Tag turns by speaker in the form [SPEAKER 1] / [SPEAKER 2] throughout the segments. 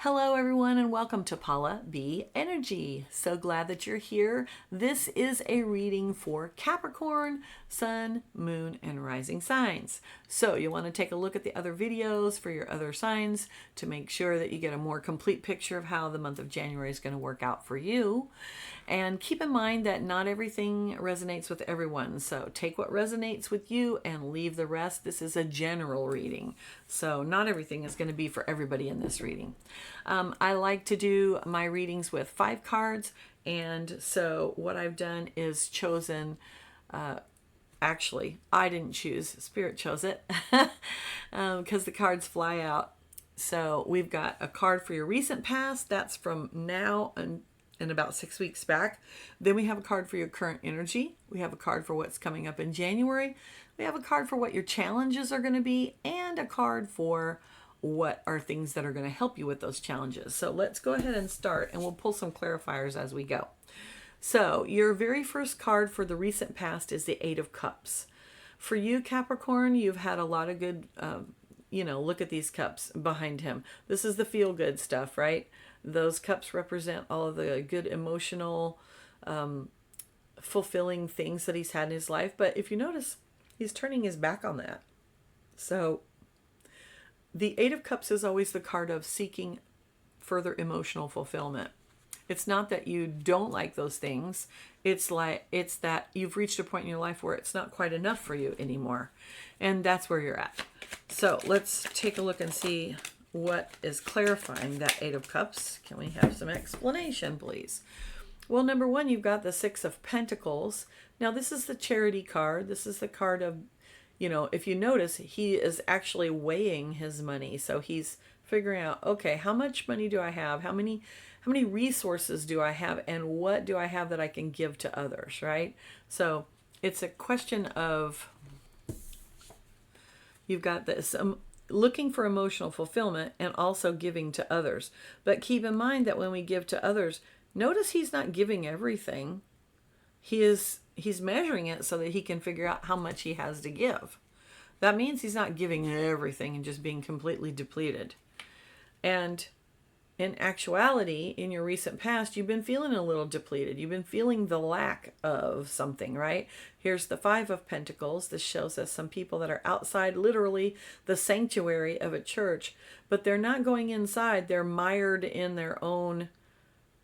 [SPEAKER 1] Hello everyone and welcome to Paula B Energy. So glad that you're here. This is a reading for Capricorn, Sun, Moon, and Rising signs. So you want to take a look at the other videos for your other signs to make sure that you get a more complete picture of how the month of January is going to work out for you. And keep in mind that not everything resonates with everyone. So take what resonates with you and leave the rest. This is a general reading. So not everything is going to be for everybody in this reading. I like to do my readings with 5 cards. And so what I've done is chosen, actually, I didn't choose, Spirit chose it because the cards fly out. So we've got a card for your recent past. That's from now and about 6 weeks back. Then we have a card for your current energy. We have a card for what's coming up in January. We have a card for what your challenges are going to be, and a card for what are things that are going to help you with those challenges. So let's go ahead and start, and we'll pull some clarifiers as we go. So your very first card for the recent past is the 8 of Cups. For you, Capricorn, you've had a lot of good, look at these cups behind him. This is the feel-good stuff, right? Those cups represent all of the good emotional, fulfilling things that he's had in his life. But if you notice, he's turning his back on that. So the 8 of Cups is always the card of seeking further emotional fulfillment. It's not that you don't like those things. It's that you've reached a point in your life where it's not quite enough for you anymore. And that's where you're at. So let's take a look and see what is clarifying that 8 of Cups. Can we have some explanation, please? Well, number one, you've got the 6 of Pentacles. Now, this is the charity card. This is the card of, if you notice, he is actually weighing his money. So he's figuring out, okay, how much money do I have? How many resources do I have? And what do I have that I can give to others, right? So it's a question of, you've got this looking for emotional fulfillment and also giving to others. But keep in mind that when we give to others, notice he's not giving everything. He's measuring it so that he can figure out how much he has to give. That means he's not giving everything and just being completely depleted. And in actuality, in your recent past, you've been feeling a little depleted. You've been feeling the lack of something, right? Here's the 5 of Pentacles. This shows us some people that are outside, literally the sanctuary of a church, but they're not going inside. They're mired in their own,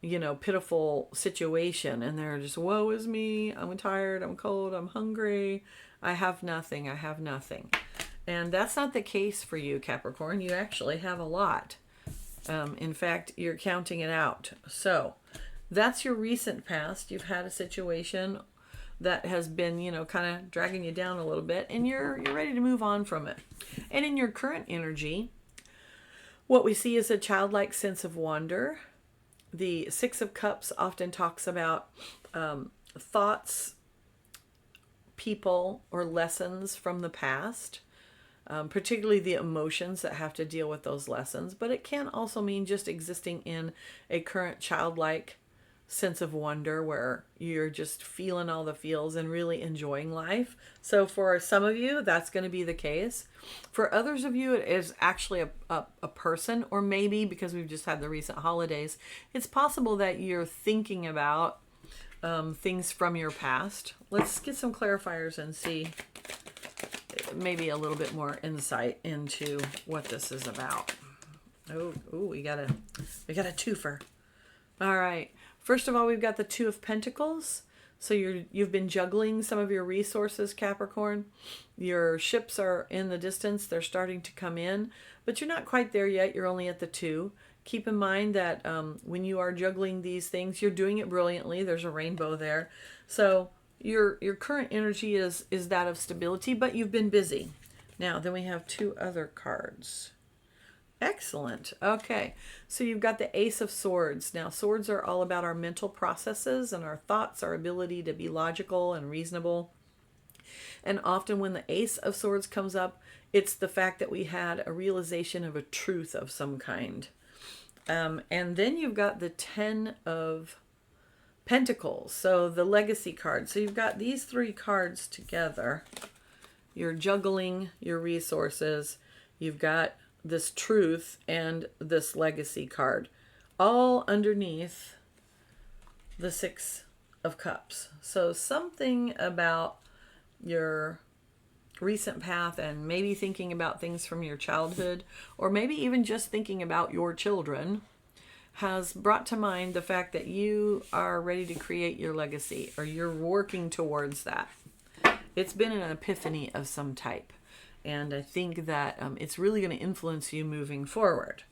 [SPEAKER 1] pitiful situation. And they're just, woe is me. I'm tired. I'm cold. I'm hungry. I have nothing. I have nothing. And that's not the case for you, Capricorn. You actually have a lot. In fact, you're counting it out. So that's your recent past. You've had a situation that has been, kind of dragging you down a little bit, and you're ready to move on from it. And in your current energy, what we see is a childlike sense of wonder. The 6 of Cups often talks about thoughts, people, or lessons from the past. Particularly the emotions that have to deal with those lessons. But it can also mean just existing in a current childlike sense of wonder where you're just feeling all the feels and really enjoying life. So for some of you, that's going to be the case. For others of you, it is actually a person, or maybe because we've just had the recent holidays, it's possible that you're thinking about things from your past. Let's get some clarifiers and see maybe a little bit more insight into what this is about. Oh, we got a twofer. All right. First of all, we've got the 2 of Pentacles. So you've been juggling some of your resources, Capricorn. Your ships are in the distance. They're starting to come in, but you're not quite there yet. You're only at the 2. Keep in mind that when you are juggling these things, you're doing it brilliantly. There's a rainbow there. So your current energy is that of stability, but you've been busy. Now, then we have 2 other cards. Excellent. Okay, so you've got the Ace of Swords. Now, swords are all about our mental processes and our thoughts, our ability to be logical and reasonable. And often when the Ace of Swords comes up, it's the fact that we had a realization of a truth of some kind. And then you've got the 10 of Pentacles, so the legacy card. So you've got these 3 cards together. You're juggling your resources. You've got this truth and this legacy card, all underneath the Six of Cups. So something about your recent path, and maybe thinking about things from your childhood, or maybe even just thinking about your children, has brought to mind the fact that you are ready to create your legacy, or you're working towards that. It's been an epiphany of some type, and I think that it's really going to influence you moving forward.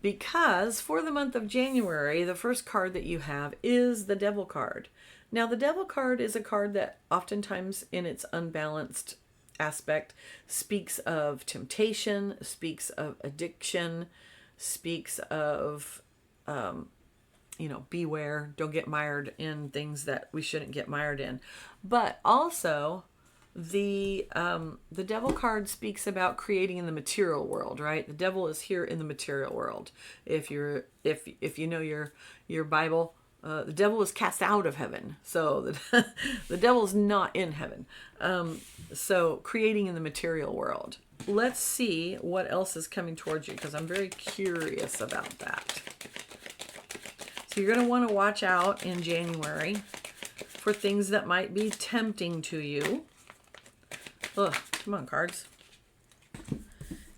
[SPEAKER 1] Because for the month of January, the first card that you have is the Devil card. Now, the Devil card is a card that oftentimes in its unbalanced aspect speaks of temptation, speaks of addiction, speaks of, beware, don't get mired in things that we shouldn't get mired in. But also, the Devil card speaks about creating in the material world, right? The devil is here in the material world. If you know your Bible, the devil is cast out of heaven. So the devil is not in heaven. So creating in the material world. Let's see what else is coming towards you, because I'm very curious about that. So you're going to want to watch out in January for things that might be tempting to you. Ugh, come on, cards.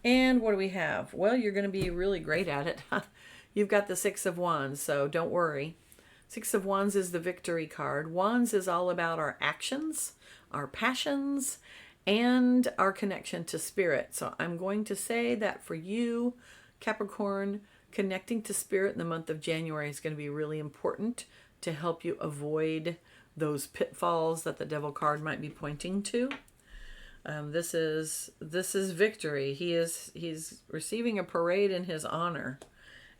[SPEAKER 1] And what do we have? Well, you're going to be really great at it. You've got the Six of Wands, so don't worry. Six of Wands is the victory card. Wands is all about our actions, our passions, and our connection to spirit. So I'm going to say that for you, Capricorn, connecting to spirit in the month of January is going to be really important to help you avoid those pitfalls that the Devil card might be pointing to. This is victory. He's receiving a parade in his honor.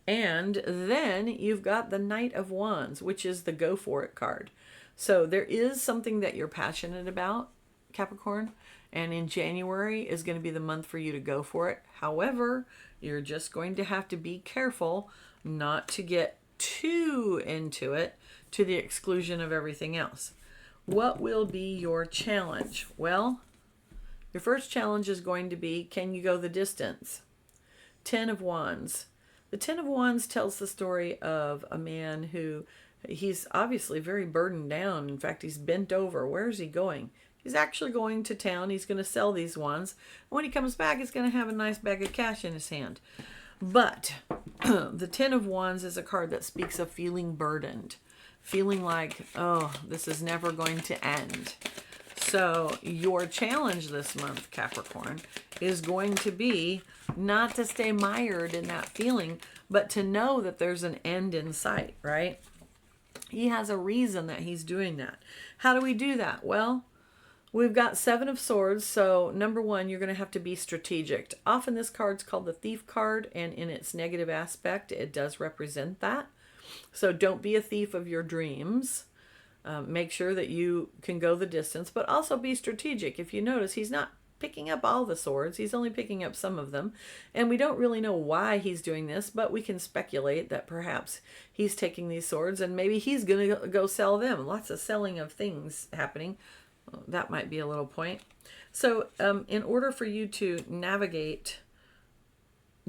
[SPEAKER 1] And then you've got the Knight of Wands, which is the go for it card. So there is something that you're passionate about, Capricorn, and in January is going to be the month for you to go for it. However, you're just going to have to be careful not to get too into it to the exclusion of everything else. What will be your challenge? Well, your first challenge is going to be, can you go the distance? Ten of Wands. The Ten of Wands tells the story of a man who, he's obviously very burdened down. In fact, he's bent over. Where is he going? He's actually going to town. He's going to sell these wands. When he comes back, he's going to have a nice bag of cash in his hand. But the Ten of Wands is a card that speaks of feeling burdened, feeling like, oh, this is never going to end. So your challenge this month, Capricorn, is going to be not to stay mired in that feeling, but to know that there's an end in sight, right? He has a reason that he's doing that. How do we do that? Well, we've got Seven of Swords. So number one, you're going to have to be strategic. Often this card's called the Thief card, and in its negative aspect, it does represent that. So don't be a thief of your dreams. Make sure that you can go the distance, but also be strategic. If you notice, he's not picking up all the swords. He's only picking up some of them. And we don't really know why he's doing this, but we can speculate that perhaps he's taking these swords and maybe he's going to go sell them. Lots of selling of things happening. That might be a little point. So in order for you to navigate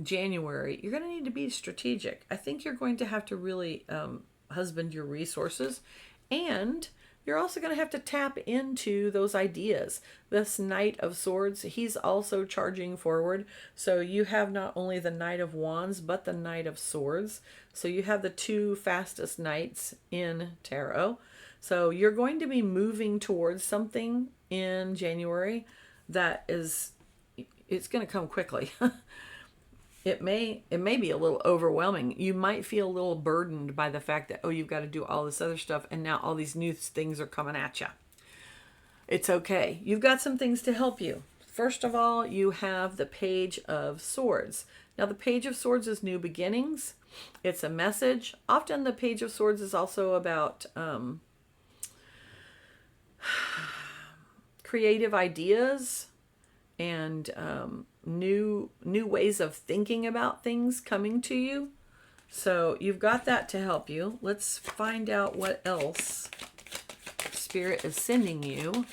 [SPEAKER 1] January, you're going to need to be strategic. I think you're going to have to really husband your resources. And you're also going to have to tap into those ideas. This Knight of Swords, he's also charging forward. So you have not only the Knight of Wands, but the Knight of Swords. So you have the two fastest knights in tarot. So you're going to be moving towards something in January that is, it's going to come quickly. It may be a little overwhelming. You might feel a little burdened by the fact that, oh, you've got to do all this other stuff, and now all these new things are coming at you. It's okay. You've got some things to help you. First of all, you have the Page of Swords. Now, the Page of Swords is new beginnings. It's a message. Often the Page of Swords is also about creative ideas and new ways of thinking about things coming to you. So you've got that to help you. Let's find out what else Spirit is sending you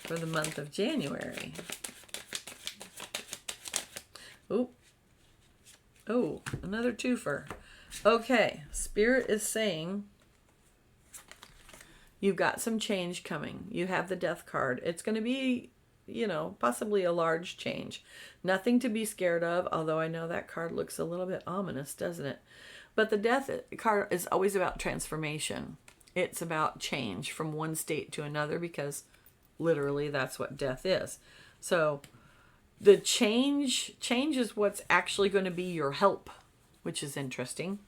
[SPEAKER 1] for the month of January. Oop, Oh, another twofer. Okay, Spirit is saying you've got some change coming. You have the Death card. It's going to be, possibly a large change. Nothing to be scared of, although I know that card looks a little bit ominous, doesn't it? But the Death card is always about transformation. It's about change from one state to another, because literally that's what death is. So the change is what's actually going to be your help, which is interesting.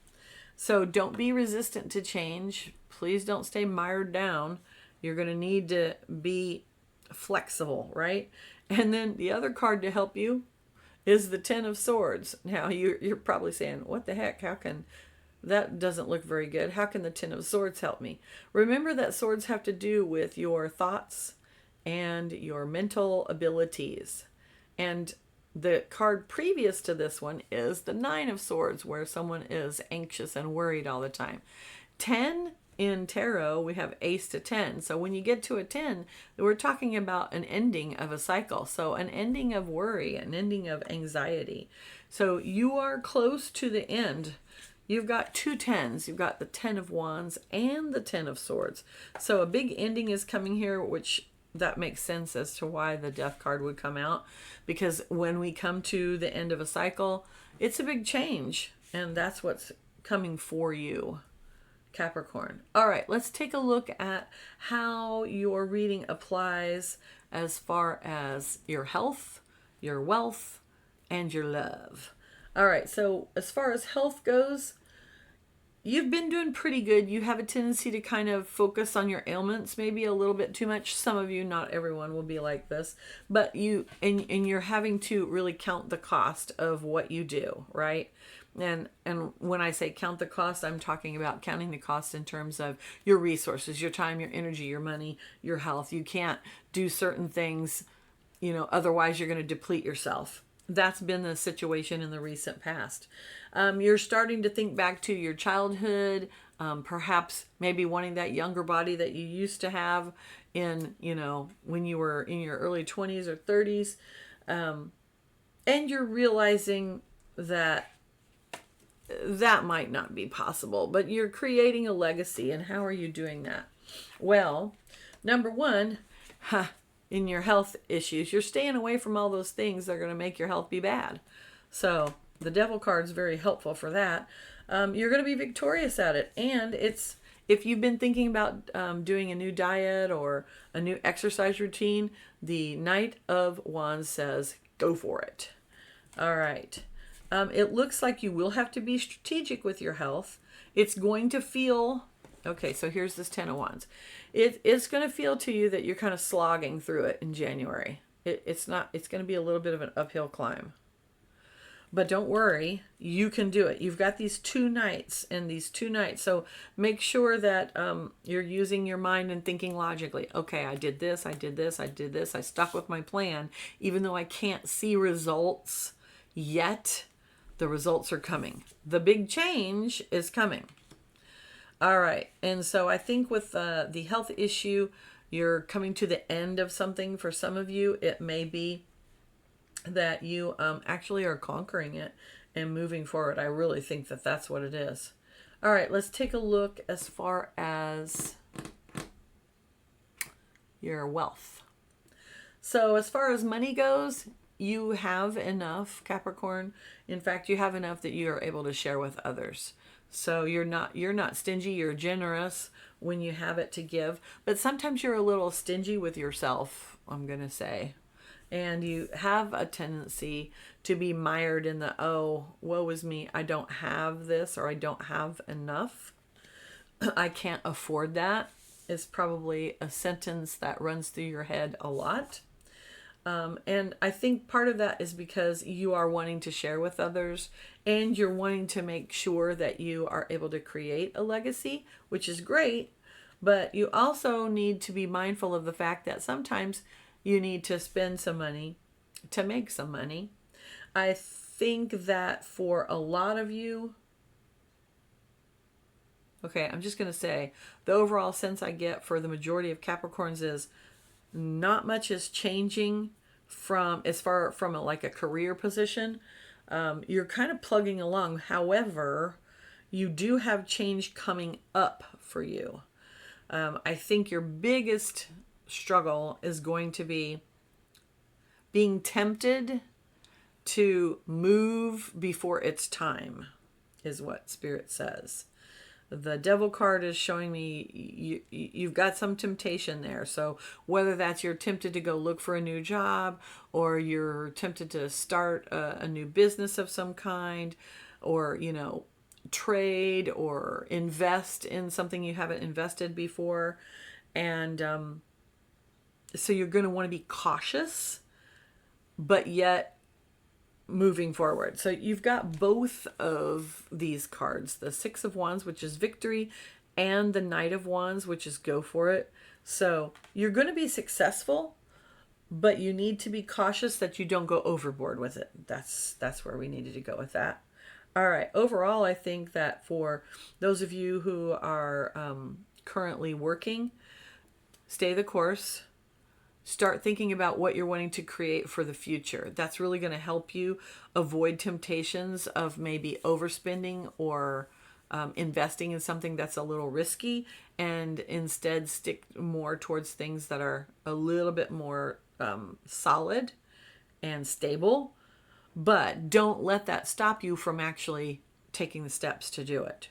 [SPEAKER 1] So don't be resistant to change. Please don't stay mired down. You're going to need to be flexible, right? And then the other card to help you is the Ten of Swords. Now you're probably saying, what the heck? How can that doesn't look very good? How can the Ten of Swords help me? Remember that swords have to do with your thoughts and your mental abilities. And the card previous to this one is the Nine of Swords, where someone is anxious and worried all the time. 10 in tarot, we have Ace to 10. So when you get to a 10, we're talking about an ending of a cycle. So an ending of worry, an ending of anxiety. So you are close to the end. You've got two tens. You've got the 10 of Wands and the 10 of Swords. So a big ending is coming here, which that makes sense as to why the Death card would come out. Because when we come to the end of a cycle, it's a big change. And that's what's coming for you, Capricorn. All right, let's take a look at how your reading applies as far as your health, your wealth, and your love. All right, so as far as health goes, you've been doing pretty good. You have a tendency to kind of focus on your ailments maybe a little bit too much. Some of you, not everyone, will be like this, but you're having to really count the cost of what you do, right? And when I say count the cost, I'm talking about counting the cost in terms of your resources, your time, your energy, your money, your health. You can't do certain things, otherwise you're going to deplete yourself. That's been the situation in the recent past. You're starting to think back to your childhood, perhaps maybe wanting that younger body that you used to have in, when you were in your early 20s or 30s. And you're realizing that might not be possible, but you're creating a legacy. And how are you doing that? Well, number one, in your health issues, you're staying away from all those things that are going to make your health be bad. So the Devil card is very helpful for that. You're going to be victorious at it. And if you've been thinking about doing a new diet or a new exercise routine, the Knight of Wands says, go for it. All right. It looks like you will have to be strategic with your health. It's going to feel... Okay, so here's this 10 of Wands. It's going to feel to you that you're kind of slogging through it in January. It's going to be a little bit of an uphill climb. But don't worry, you can do it. You've got these two nights and these 2 nights. So make sure that you're using your mind and thinking logically. Okay, I did this, I did this, I did this. I stuck with my plan. Even though I can't see results yet, the results are coming. The big change is coming. All right. And so I think with the health issue, you're coming to the end of something. For some of you, it may be that you actually are conquering it and moving forward. I really think that that's what it is. All right. Let's take a look as far as your wealth. So as far as money goes, you have enough, Capricorn. In fact, you have enough that you are able to share with others. So you're not stingy, you're generous when you have it to give. But sometimes you're a little stingy with yourself, I'm going to say. And you have a tendency to be mired in the, oh, woe is me, I don't have this, or I don't have enough. I can't afford that is probably a sentence that runs through your head a lot. And I think part of that is because you are wanting to share with others and you're wanting to make sure that you are able to create a legacy, which is great. But you also need to be mindful of the fact that sometimes you need to spend some money to make some money. I think that for a lot of you, okay, I'm just going to say the overall sense I get for the majority of Capricorns is not much is changing from as far from like a career position. You're kind of plugging along. However, you do have change coming up for you. I think your biggest struggle is going to be being tempted to move before it's time, is what Spirit says. The Devil card is showing me you've got some temptation there. So whether that's you're tempted to go look for a new job, or you're tempted to start a new business of some kind, or, trade or invest in something you haven't invested before. And so you're going to want to be cautious, but yet moving forward. So you've got both of these cards, the Six of Wands, which is victory, and the Knight of Wands, which is go for it. So you're going to be successful, but you need to be cautious that you don't go overboard with it. That's where we needed to go with that. All right. Overall, I think that for those of you who are currently working, stay the course. Start thinking about what you're wanting to create for the future. That's really going to help you avoid temptations of maybe overspending or investing in something that's a little risky, and instead stick more towards things that are a little bit more solid and stable. But don't let that stop you from actually taking the steps to do it.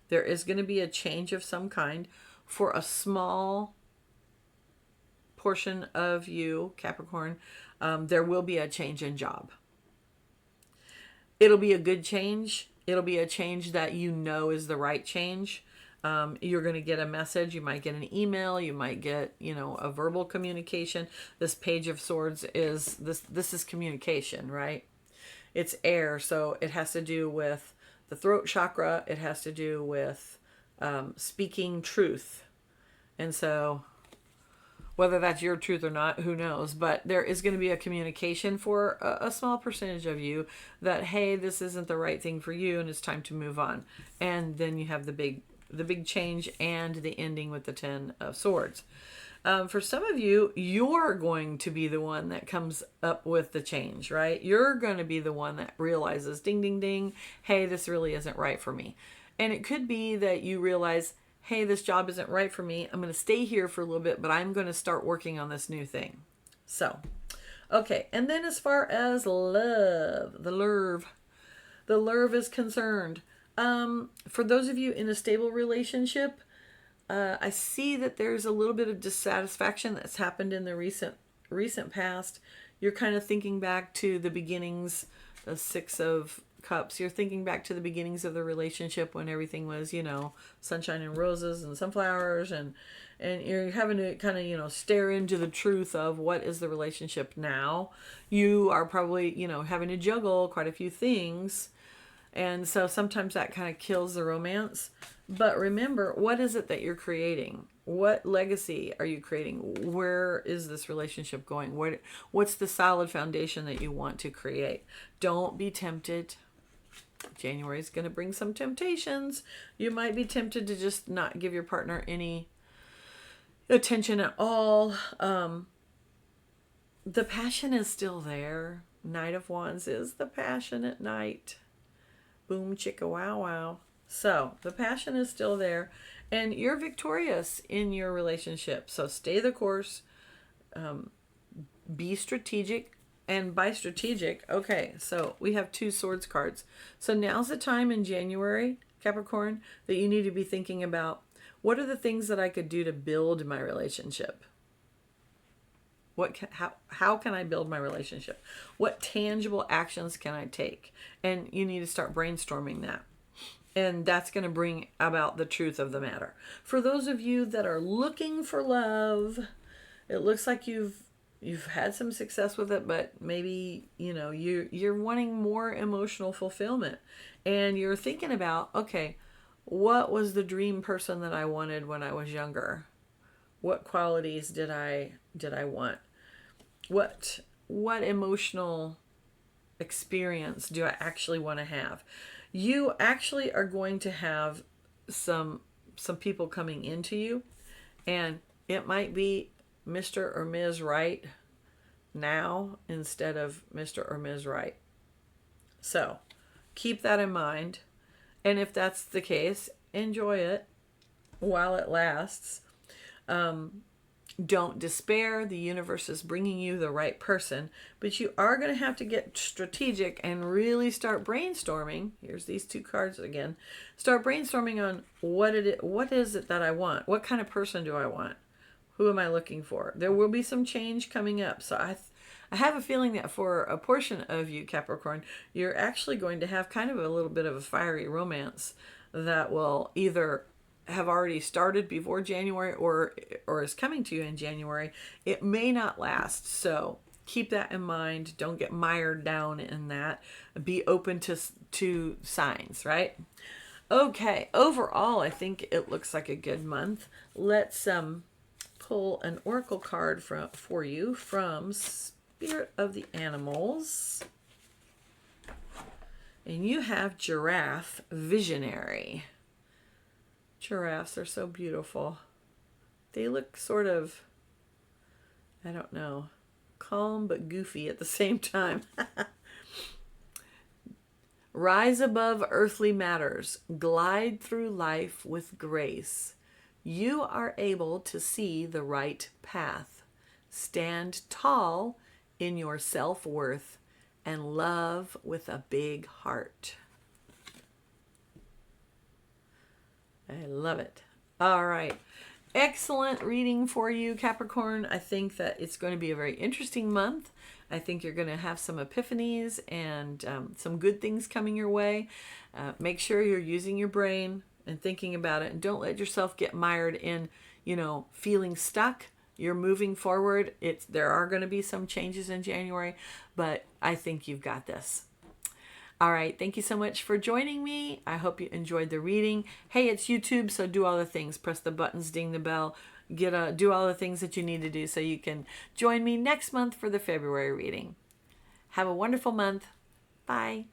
[SPEAKER 1] There is going to be a change of some kind for a small portion of you, Capricorn. There will be a change in job. It'll be a good change. It'll be a change that is the right change. You're going to get a message. You might get an email. You might get, a verbal communication. This Page of Swords is this is communication, right? It's air, so it has to do with the throat chakra. It has to do with speaking truth. And so whether that's your truth or not, who knows? But there is going to be a communication for a small percentage of you that, hey, this isn't the right thing for you and it's time to move on. And then you have the big change and the ending with the Ten of Swords. For some of you, you're going to be the one that comes up with the change, right? You're going to be the one that realizes, ding, ding, ding, hey, this really isn't right for me. And it could be that you realize, hey, this job isn't right for me. I'm going to stay here for a little bit, but I'm going to start working on this new thing. So, okay. And then as far as love, the love is concerned. For those of you in a stable relationship, I see that there's a little bit of dissatisfaction that's happened in the recent past. You're kind of thinking back to the beginnings, the Six of Cups. You're thinking back to the beginnings of the relationship when everything was, sunshine and roses and sunflowers, and you're having to kind of, stare into the truth of what is the relationship now. You are probably, having to juggle quite a few things. And so sometimes that kind of kills the romance. But remember, what is it that you're creating? What legacy are you creating? Where is this relationship going? What's the solid foundation that you want to create? Don't be tempted. January is going to bring some temptations. You might be tempted to just not give your partner any attention at all. The passion is still there. Knight of Wands is the passionate knight. Boom, chicka, wow, wow. So the passion is still there, and you're victorious in your relationship. So stay the course, be strategic. And by strategic, okay, so we have 2 swords cards. So now's the time in January, Capricorn, that you need to be thinking about, what are the things that I could do to build my relationship? How can I build my relationship? What tangible actions can I take? And you need to start brainstorming that. And that's going to bring about the truth of the matter. For those of you that are looking for love, it looks like you've had some success with it, but maybe, you're wanting more emotional fulfillment. And you're thinking about, okay, what was the dream person that I wanted when I was younger? What qualities did I want? What emotional experience do I actually want to have? You actually are going to have some people coming into you, and it might be Mr. or Ms. Right now instead of Mr. or Ms. Right So keep that in mind. And if that's the case, enjoy it while it lasts. Don't despair. The universe is bringing you the right person, but you are going to have to get strategic and really start brainstorming. Here's these two cards again. Start brainstorming on what is it that I want? What kind of person do I want? Who am I looking for? There will be some change coming up. So I have a feeling that for a portion of you, Capricorn, you're actually going to have kind of a little bit of a fiery romance that will either have already started before January or is coming to you in January. It may not last. So keep that in mind. Don't get mired down in that. Be open to signs, right? Okay, overall, I think it looks like a good month. Let's pull an oracle card for you from Spirit of the Animals. And you have Giraffe Visionary. Giraffes are so beautiful. They look sort of, I don't know, calm but goofy at the same time. Rise above earthly matters. Glide through life with grace. You are able to see the right path. Stand tall in your self-worth and love with a big heart. I love it. All right. Excellent reading for you, Capricorn. I think that it's going to be a very interesting month. I think you're going to have some epiphanies and some good things coming your way. Make sure you're using your brain and thinking about it. And don't let yourself get mired in, feeling stuck. You're moving forward. There are going to be some changes in January, but I think you've got this. All right. Thank you so much for joining me. I hope you enjoyed the reading. Hey, it's YouTube, so do all the things. Press the buttons, ding the bell, do all the things that you need to do so you can join me next month for the February reading. Have a wonderful month. Bye.